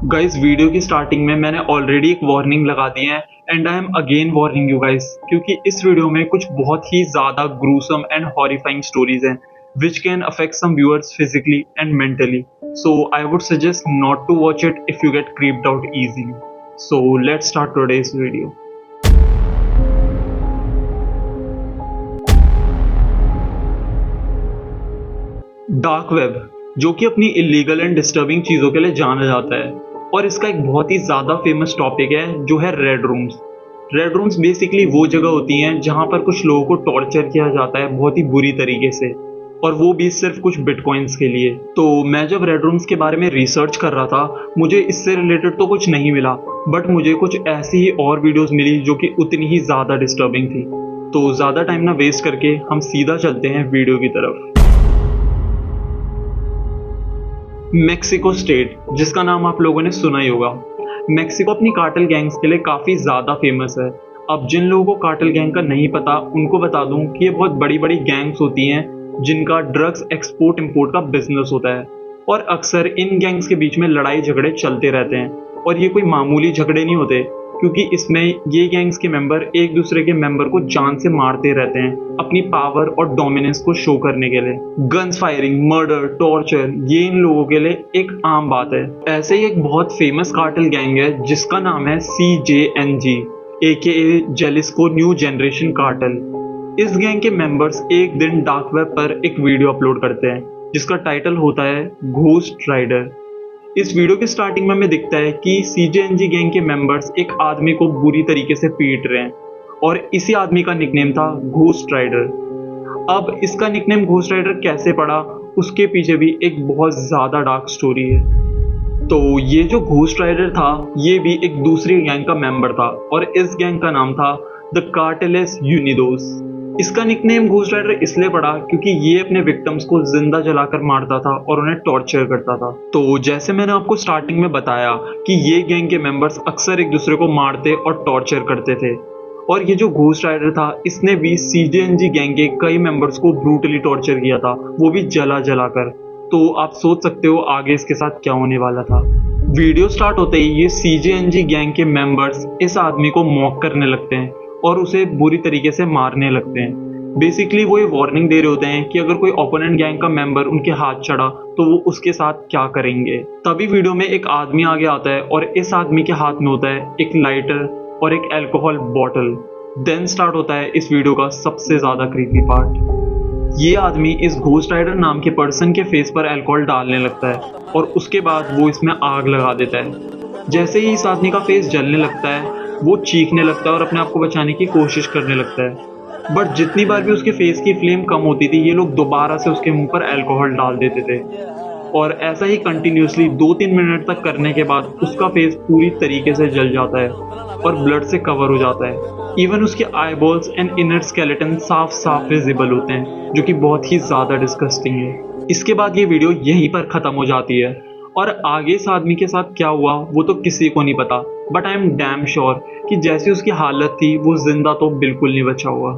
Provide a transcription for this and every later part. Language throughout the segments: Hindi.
गाइस वीडियो की स्टार्टिंग में मैंने ऑलरेडी एक वार्निंग लगा दी है and I am again warning you guys क्योंकि इस वीडियो में कुछ बहुत ही ज़्यादा ग्रूसम एंड हॉरिफाइंग स्टोरीज हैं which can affect some viewers physically and mentally. So I would suggest not to watch it if you get creeped out easily. So let's start today's video. Dark web जो कि अपनी इलीगल एंड डिस्टर्बिंग चीज़ों के लिए जाना जाता है और इसका एक बहुत ही ज़्यादा फेमस टॉपिक है जो है red rooms. Red rooms basically वो जगह होती हैं जहाँ पर कुछ लोगों को टॉर्चर किया जाता है बहुत ही बुरी तरीके से, और वो भी सिर्फ कुछ बिटकॉइंस के लिए। तो मैं जब रेड रूम्स के बारे में रिसर्च कर रहा था मुझे इससे रिलेटेड तो कुछ नहीं मिला, बट मुझे कुछ ऐसी ही और वीडियोस मिली जो कि उतनी ही ज़्यादा डिस्टर्बिंग थी। तो ज़्यादा टाइम ना वेस्ट करके हम सीधा चलते हैं वीडियो की तरफ। मेक्सिको स्टेट, जिसका नाम आप लोगों ने सुना ही होगा। मेक्सिको अपनी कार्टेल गैंग्स के लिए काफ़ी ज़्यादा फेमस है। अब जिन लोगों को कार्टेल गैंग का नहीं पता उनको बता दूं कि ये बहुत बड़ी बड़ी गैंग्स होती हैं जिनका ड्रग्स एक्सपोर्ट इंपोर्ट का बिजनेस होता है, और अक्सर इन गैंग्स के बीच में लड़ाई झगड़े चलते रहते हैं। और ये कोई मामूली झगड़े नहीं होते, क्योंकि इसमें ये गैंग्स के मेंबर एक दूसरे के मेंबर को जान से मारते रहते हैं अपनी पावर और डोमिनेंस को शो करने के लिए। गन्स फायरिंग, मर्डर, टॉर्चर, ये इन लोगों के लिए एक आम बात है। ऐसे ही एक बहुत फेमस कार्टेल गैंग है जिसका नाम है CJNG AKA Jalisco New Generation Cartel. इस गैंग के मेंबर्स एक दिन डार्क वेब पर एक वीडियो अपलोड करते हैं जिसका टाइटल होता है घोस्ट राइडर। इस वीडियो के स्टार्टिंग में हमें दिखता है कि CJNG गैंग के मेंबर्स एक आदमी को बुरी तरीके से पीट रहे हैं और इसी आदमी का निकनेम था घोस्ट राइडर। अब इसका निकनेम घोस्ट राइडर कैसे पड़ा उसके पीछे भी एक बहुत ज़्यादा डार्क स्टोरी है। तो ये जो घोस्ट राइडर था ये भी एक दूसरी गैंग का मेंबर था और इस गैंग का नाम था द कार्टेलेस यूनिडोस। इसका निकनेम घोस्ट राइडर इसलिए पड़ा क्योंकि ये अपने विक्टिम्स को जिंदा जलाकर मारता था और उन्हें टॉर्चर करता था। तो जैसे मैंने आपको स्टार्टिंग में बताया कि ये गैंग के मेंबर्स अक्सर एक दूसरे को मारते और टॉर्चर करते थे, और ये जो घोस्ट राइडर था इसने भी CJNG गैंग के कई मेंबर्स को ब्रूटली टॉर्चर किया था, वो भी जला जलाकर। तो आप सोच सकते हो आगे इसके साथ क्या होने वाला था। वीडियो स्टार्ट होते ही ये CJNG गैंग के मेंबर्स इस आदमी को मॉक करने लगते हैं और उसे बुरी तरीके से मारने लगते हैं। बेसिकली वो ये वार्निंग दे रहे होते हैं कि अगर कोई ओपोनेंट गैंग का मेंबर उनके हाथ चढ़ा तो वो उसके साथ क्या करेंगे। तभी वीडियो में एक आदमी आगे आता है और इस आदमी के हाथ में होता है एक लाइटर और एक अल्कोहल बॉटल। देन स्टार्ट होता है इस वीडियो का सबसे ज़्यादा क्रीपी पार्ट। ये आदमी इस घोस्ट राइडर नाम के पर्सन के फेस पर अल्कोहल डालने लगता है और उसके बाद वो इसमें आग लगा देता है। जैसे ही इस आदमी का फेस जलने लगता है वो चीखने लगता है और अपने आप को बचाने की कोशिश करने लगता है, बट जितनी बार भी उसके फेस की फ्लेम कम होती थी ये लोग दोबारा से उसके मुंह पर अल्कोहल डाल देते थे, और ऐसा ही कंटिन्यूसली 2-3 मिनट तक करने के बाद उसका फेस पूरी तरीके से जल जाता है और ब्लड से कवर हो जाता है। इवन उसके आईबॉल्स एंड इनर स्केलेटन साफ साफ विजिबल होते हैं, जो कि बहुत ही ज़्यादा डिस्गस्टिंग है। इसके बाद ये वीडियो यहीं पर ख़त्म हो जाती है और आगे इस आदमी के साथ क्या हुआ वो तो किसी को नहीं पता, but I am damn sure कि जैसी उसकी हालत थी वो जिंदा तो बिल्कुल नहीं बचा हुआ।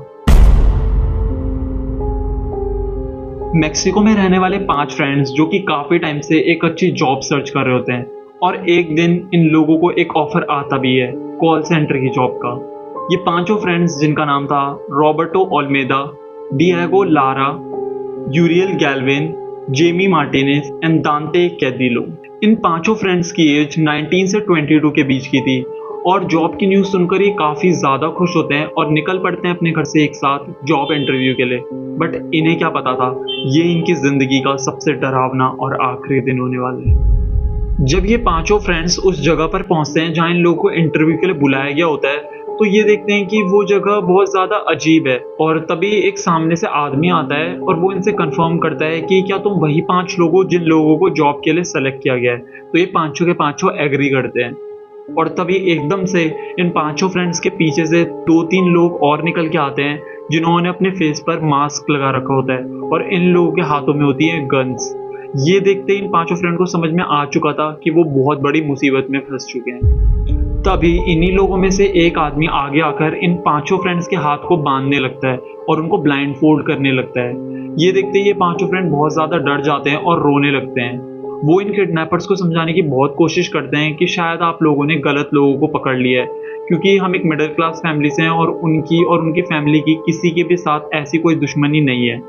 मेक्सिको में रहने वाले 5 फ्रेंड्स जो कि काफ़ी टाइम से एक अच्छी जॉब सर्च कर रहे होते हैं, और एक दिन इन लोगों को एक ऑफर आता भी है कॉल सेंटर की जॉब का। ये 5 फ्रेंड्स जिनका नाम था Roberto Olmeda, Diego Lara, Uriel Galvan, Jaime Martinez and Dante Caudillo. In 5 friends की एज 19 से 22 के बीच की थी, और जॉब की न्यूज़ सुनकर ये काफ़ी ज़्यादा खुश होते हैं और निकल पड़ते हैं अपने घर से एक साथ जॉब इंटरव्यू के लिए। बट इन्हें क्या पता था ये इनकी ज़िंदगी का सबसे डरावना और आखिरी दिन होने वाला है। जब ये 5 फ्रेंड्स उस जगह पर पहुंचते हैं जहां इन लोगों को इंटरव्यू के लिए बुलाया गया होता है, तो ये देखते हैं कि वो जगह बहुत ज़्यादा अजीब है, और तभी एक सामने से आदमी आता है और वो इनसे कंफर्म करता है कि क्या तुम वही 5 लोग हो जिन लोगों को जॉब के लिए सेलेक्ट किया गया है। तो ये 5 के 5 एग्री करते हैं, और तभी एकदम से इन 5 फ्रेंड्स के पीछे से 2-3 लोग और निकल के आते हैं जिन्होंने अपने फेस पर मास्क लगा रखा होता है, और इन लोगों के हाथों में होती है गन्स। ये देखते ही इन 5 फ्रेंड को समझ में आ चुका था कि वो बहुत बड़ी मुसीबत में फंस चुके हैं। तभी इन्हीं लोगों में से एक आदमी आगे आकर इन 5 फ्रेंड्स के हाथ को बांधने लगता है और उनको ब्लाइंड फोल्ड करने लगता है। ये देखते ही ये 5 फ्रेंड बहुत ज़्यादा डर जाते हैं और रोने लगते हैं, वो इन किडनैपर्स को समझाने की बहुत कोशिश करते हैं कि शायद आप लोगों ने गलत लोगों को पकड़ लिया है, क्योंकि हम एक मिडिल क्लास फैमिली से हैं और उनकी फैमिली की किसी के भी साथ ऐसी कोई दुश्मनी नहीं है।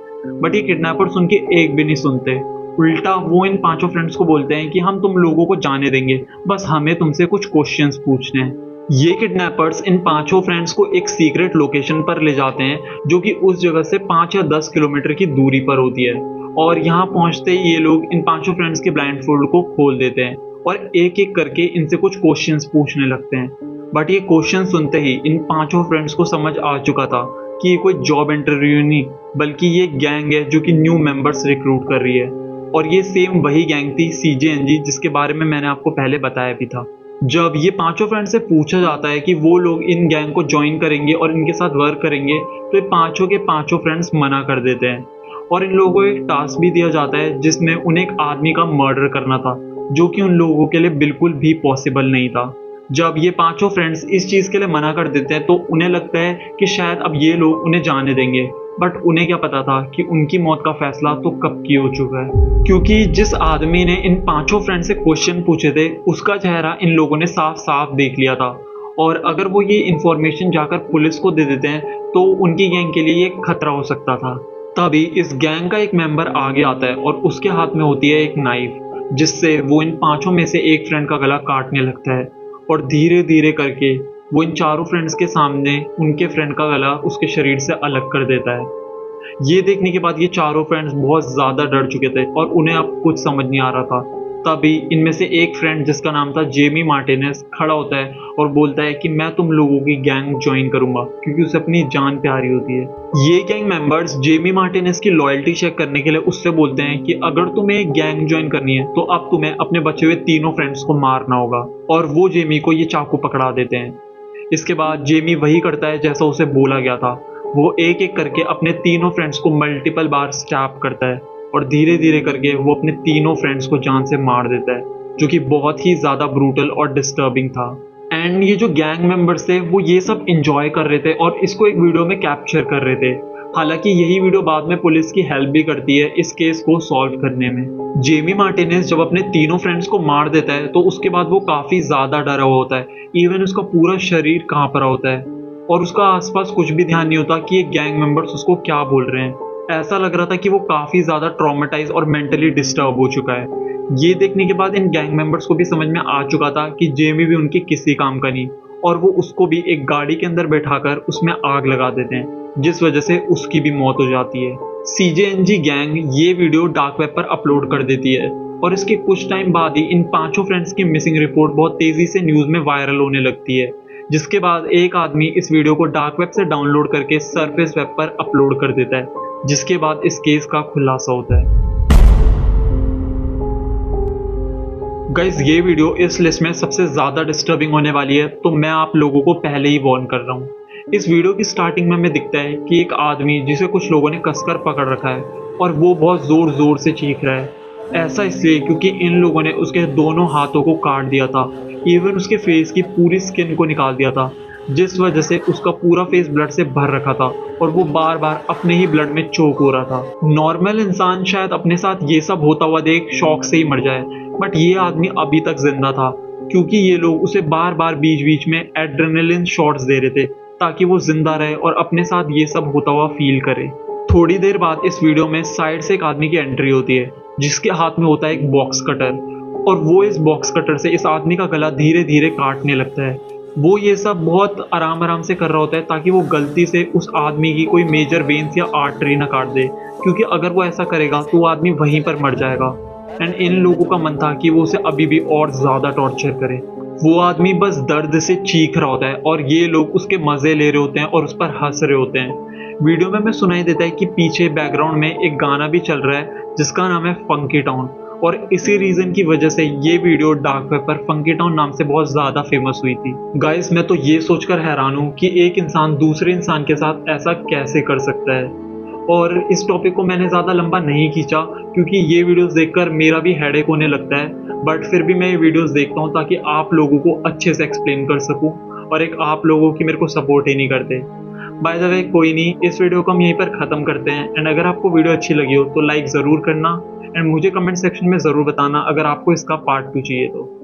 बट ये किडनैपर्स उनकी एक भी नहीं सुनते। उल्टा वो इन पांचों फ्रेंड्स को बोलते हैं कि हम तुम लोगों को जाने देंगे, बस हमें तुमसे कुछ क्वेश्चंस पूछने हैं। ये किडनैपर्स इन पांचों फ्रेंड्स को एक सीक्रेट लोकेशन पर ले जाते हैं, जो कि उस जगह से 5 या 10 किलोमीटर की दूरी पर होती है। और यहाँ पहुंचते ही ये लोग इन पांचों फ्रेंड्स के ब्लाइंडफोल्ड को खोल देते हैं और एक एक करके इनसे कुछ क्वेश्चंस पूछने लगते हैं। बट ये क्वेश्चन सुनते ही इन पांचों फ्रेंड्स को समझ आ चुका था कि ये कोई जॉब इंटरव्यू नहीं, बल्कि ये गैंग है जो कि न्यू मेंबर्स रिक्रूट कर रही है। और ये सेम वही गैंग थी CJNG, जिसके बारे में मैंने आपको पहले बताया भी था। जब ये पांचों फ्रेंड से पूछा जाता है कि वो लोग इन गैंग को ज्वाइन करेंगे और इनके साथ वर्क करेंगे, तो ये पांचों के पांचों फ्रेंड्स मना कर देते हैं। और इन लोगों को एक टास्क भी दिया जाता है जिसमें उन्हें एक आदमी का मर्डर करना था, जो कि उन लोगों के लिए बिल्कुल भी पॉसिबल नहीं था। जब ये पांचों फ्रेंड्स इस चीज़ के लिए मना कर देते हैं तो उन्हें लगता है कि शायद अब ये लोग उन्हें जाने देंगे। बट उन्हें क्या पता था कि उनकी मौत का फैसला तो कब की हो चुका है, क्योंकि जिस आदमी ने इन पांचों फ्रेंड से क्वेश्चन पूछे थे उसका चेहरा इन लोगों ने साफ साफ देख लिया था। और अगर वो ये इंफॉर्मेशन जाकर पुलिस को दे देते हैं तो उनकी गैंग के लिए ये खतरा हो सकता था। तभी इस गैंग का एक मेंबर आगे आता है और उसके हाथ में होती है एक नाइफ, जिससे वो इन पांचों में से एक फ्रेंड का गला काटने लगता है। और धीरे धीरे करके वो इन चारों फ्रेंड्स के सामने उनके फ्रेंड का गला उसके शरीर से अलग कर देता है। ये देखने के बाद ये चारों फ्रेंड्स बहुत ज़्यादा डर चुके थे और उन्हें अब कुछ समझ नहीं आ रहा था। तभी इनमें से एक फ्रेंड, जिसका नाम था जेमी मार्टिनेज, खड़ा होता है और बोलता है कि मैं तुम लोगों की गैंग ज्वाइन करूंगा, क्योंकि उसे अपनी जान प्यारी होती है। ये गैंग मेंबर्स जेमी मार्टिनेज की लॉयल्टी चेक करने के लिए उससे बोलते हैं कि अगर तुम्हें एक गैंग ज्वाइन करनी है तो अब तुम्हें अपने बचे हुए तीनों फ्रेंड्स को मारना होगा। और वो जेमी को ये चाकू पकड़ा देते हैं। इसके बाद जेमी वही करता है जैसा उसे बोला गया था। वो एक एक करके अपने तीनों फ्रेंड्स को मल्टीपल बार स्टैब करता है और धीरे धीरे करके वो अपने तीनों फ्रेंड्स को जान से मार देता है, जो कि बहुत ही ज़्यादा ब्रूटल और डिस्टर्बिंग था। एंड ये जो गैंग मेंबर्स थे वो ये सब इंजॉय कर रहे थे और इसको एक वीडियो में कैप्चर कर रहे थे। हालांकि यही वीडियो बाद में पुलिस की हेल्प भी करती है इस केस को सॉल्व करने में। जेमी मार्टिनेज जब अपने तीनों फ्रेंड्स को मार देता है तो उसके बाद वो काफ़ी ज़्यादा डरा हुआ होता है। इवन उसका पूरा शरीर कांप रहा होता है और उसका आसपास कुछ भी ध्यान नहीं होता कि ये गैंग मेंबर्स उसको क्या बोल रहे हैं। ऐसा लग रहा था कि वो काफ़ी ज़्यादा ट्रॉमेटाइज और मेंटली डिस्टर्ब हो चुका है। ये देखने के बाद इन गैंग मेंबर्स को भी समझ में आ चुका था कि जेमी भी उनके किसी काम का नहीं, और वो उसको भी एक गाड़ी के अंदर बैठाकर उसमें आग लगा देते हैं, जिस वजह से उसकी भी मौत हो जाती है। CJNG गैंग ये वीडियो डार्क वेब पर अपलोड कर देती है और इसके कुछ टाइम बाद ही इन पांचों फ्रेंड्स की मिसिंग रिपोर्ट बहुत तेज़ी से न्यूज़ में वायरल होने लगती है, जिसके बाद एक आदमी इस वीडियो को डार्क वेब से डाउनलोड करके सरफेस वेब पर अपलोड कर देता है, जिसके बाद इस केस का खुलासा होता है। गाइस, ये वीडियो इस लिस्ट में सबसे ज़्यादा डिस्टर्बिंग होने वाली है, तो मैं आप लोगों को पहले ही वार्न कर रहा हूँ। इस वीडियो की स्टार्टिंग में हमें दिखता है कि एक आदमी जिसे कुछ लोगों ने कसकर पकड़ रखा है और वो बहुत ज़ोर ज़ोर से चीख रहा है। ऐसा इसलिए क्योंकि इन लोगों ने उसके दोनों हाथों को काट दिया था, इवन उसके फेस की पूरी स्किन को निकाल दिया था, जिस वजह से उसका पूरा फेस ब्लड से भर रखा था और वो बार बार अपने ही ब्लड में चोक हो रहा था। नॉर्मल इंसान शायद अपने साथ ये सब होता हुआ देख शॉक से ही मर जाए, बट ये आदमी अभी तक जिंदा था क्योंकि ये लोग उसे बार बार बीच बीच में एड्रेनलिन शॉट्स दे रहे थे ताकि वो जिंदा रहे और अपने साथ ये सब होता हुआ फील करे। थोड़ी देर बाद इस वीडियो में साइड से एक आदमी की एंट्री होती है जिसके हाथ में होता है एक बॉक्स कटर, और वो इस बॉक्स कटर से इस आदमी का गला धीरे धीरे काटने लगता है। वो ये सब बहुत आराम आराम से कर रहा होता है ताकि वो गलती से उस आदमी की कोई मेजर वेन्स या आर्टरी ना काट दे, क्योंकि अगर वो ऐसा करेगा तो वो आदमी वहीं पर मर जाएगा। एंड इन लोगों का मन था कि वो उसे अभी भी और ज़्यादा टॉर्चर करे। वो आदमी बस दर्द से चीख रहा होता है और ये लोग उसके मज़े ले रहे होते हैं और उस पर हंस रहे होते हैं। वीडियो में हमें सुनाई देता है कि पीछे बैकग्राउंड में एक गाना भी चल रहा है जिसका नाम है फंकी टाउन, और इसी रीज़न की वजह से ये वीडियो डार्क वेब पर फंकी टाउन नाम से बहुत ज़्यादा फेमस हुई थी। गाइस, मैं तो ये सोचकर हैरान हूँ कि एक इंसान दूसरे इंसान के साथ ऐसा कैसे कर सकता है। और इस टॉपिक को मैंने ज़्यादा लंबा नहीं खींचा क्योंकि ये वीडियोस देखकर मेरा भी हेडेक होने लगता है, बट फिर भी मैं ये वीडियोस देखता हूँ ताकि आप लोगों को अच्छे से एक्सप्लेन कर सकूँ, और एक आप लोगों की मेरे को सपोर्ट ही नहीं करते। बाय द वे, कोई नहीं, इस वीडियो को हम यहीं पर ख़त्म करते हैं। एंड अगर आपको वीडियो अच्छी लगी हो तो लाइक ज़रूर करना एंड मुझे कमेंट सेक्शन में ज़रूर बताना अगर आपको इसका पार्ट 2 चाहिए तो।